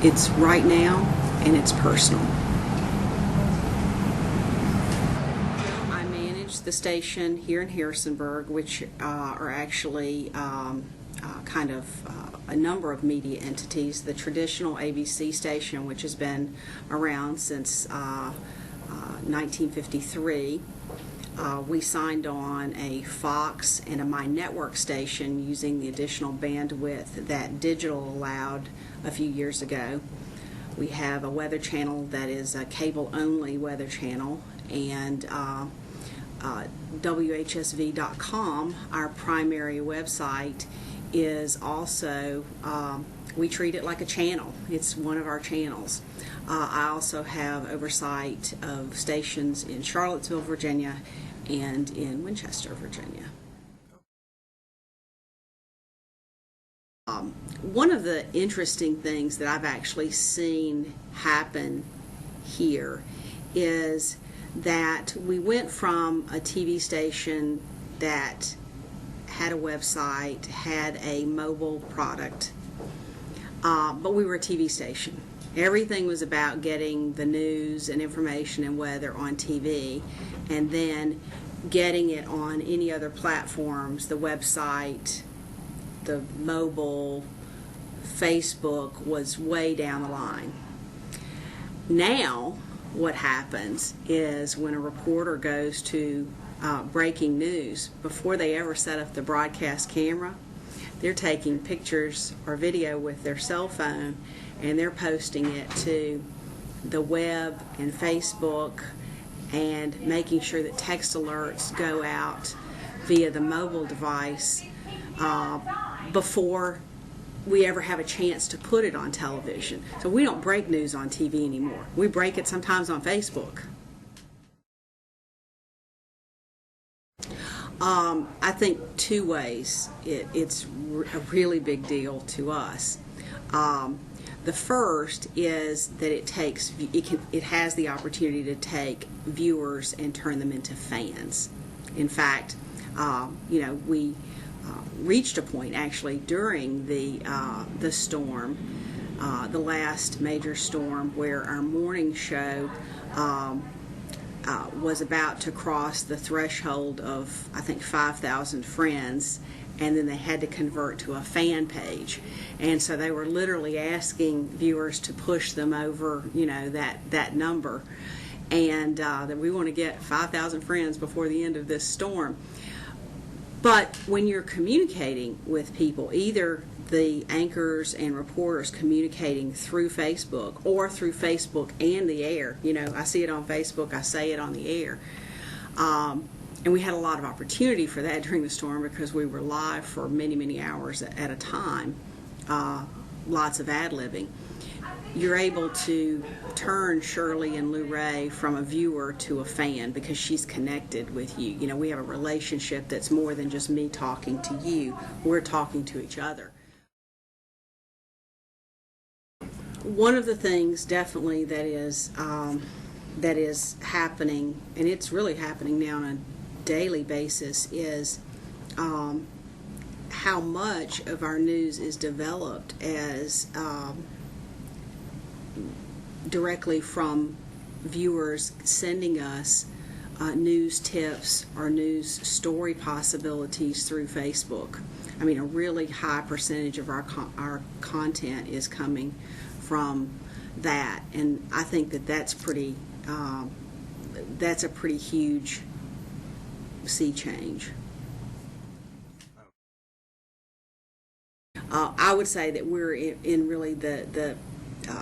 It's right now, and it's personal. I manage the station here in Harrisonburg, which are actually kind of a number of media entities. The traditional ABC station, which has been around since 1953. We signed on a Fox and a My Network station using the additional bandwidth that digital allowed a few years ago. We have a weather channel that is a cable-only weather channel, and WHSV.com, our primary website, is also, we treat it like a channel. It's one of our channels. I also have oversight of stations in Charlottesville, Virginia, and in Winchester, Virginia. One of the interesting things that I've actually seen happen here is that we went from a TV station that had a website, had a mobile product, but we were a TV station. Everything was about getting the news and information and weather on TV, and then getting it on any other platforms, the website, the mobile, Facebook was way down the line. Now, what happens is when a reporter goes to breaking news, before they ever set up the broadcast camera, they're taking pictures or video with their cell phone and they're posting it to the web and Facebook and making sure that text alerts go out via the mobile device before we ever have a chance to put it on television. So we don't break news on TV anymore. We break it sometimes on Facebook. I think two ways it's a really big deal to us. The first is that it has the opportunity to take viewers and turn them into fans. In fact, we reached a point actually during the storm, the last major storm, where our morning show was about to cross the threshold of, I think, 5,000 friends, and then they had to convert to a fan page. And so they were literally asking viewers to push them over, that number, and that we want to get 5,000 friends before the end of this storm. But when you're communicating with people, either the anchors and reporters communicating through Facebook or through Facebook and the air, I see it on Facebook, I say it on the air. And we had a lot of opportunity for that during the storm because we were live for many, many hours at a time, lots of ad-libbing. You're able to turn Shirley and Lou Ray from a viewer to a fan because she's connected with you. We have a relationship that's more than just me talking to you. We're talking to each other. One of the things definitely that is happening, and it's really happening now on a daily basis, is how much of our news is developed as directly from viewers sending us news tips or news story possibilities through Facebook. I mean, a really high percentage of our content is coming from that, and I think that's pretty. That's a pretty huge sea change. I would say that we're in really the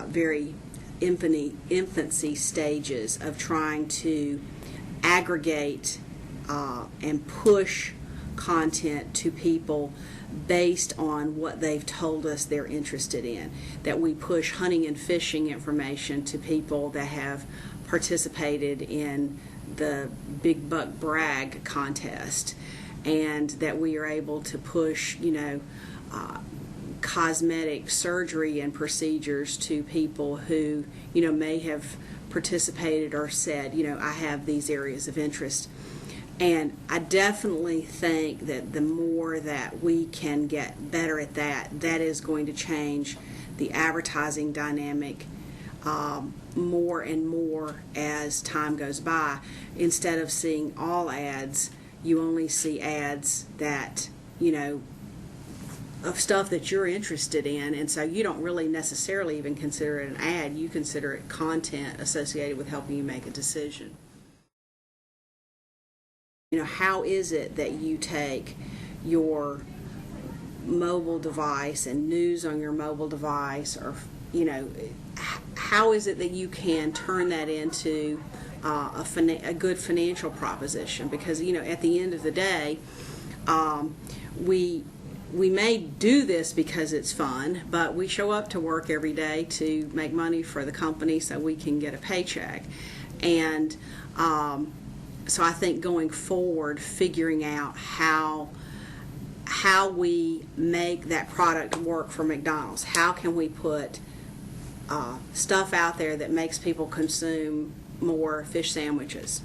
very infancy stages of trying to aggregate and push content to people based on what they've told us they're interested in. That we push hunting and fishing information to people that have participated in the Big Buck Brag contest, and that we are able to push, cosmetic surgery and procedures to people who, may have participated or said, I have these areas of interest. And I definitely think that the more that we can get better at that, that is going to change the advertising dynamic more and more as time goes by. Instead of seeing all ads, you only see ads that, of stuff that you're interested in, and so you don't really necessarily even consider it an ad. You consider it content associated with helping you make a decision. How is it that you take your mobile device and news on your mobile device, or how is it that you can turn that into a good financial proposition? Because at the end of the day, we may do this because it's fun, but we show up to work every day to make money for the company so we can get a paycheck. And so I think going forward, figuring out how we make that product work for McDonald's. How can we put stuff out there that makes people consume more fish sandwiches?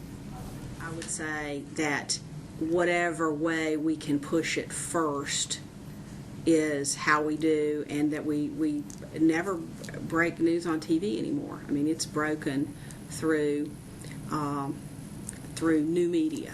I would say that whatever way we can push it first is how we do, and that we never break news on TV anymore. I mean, it's broken through new media.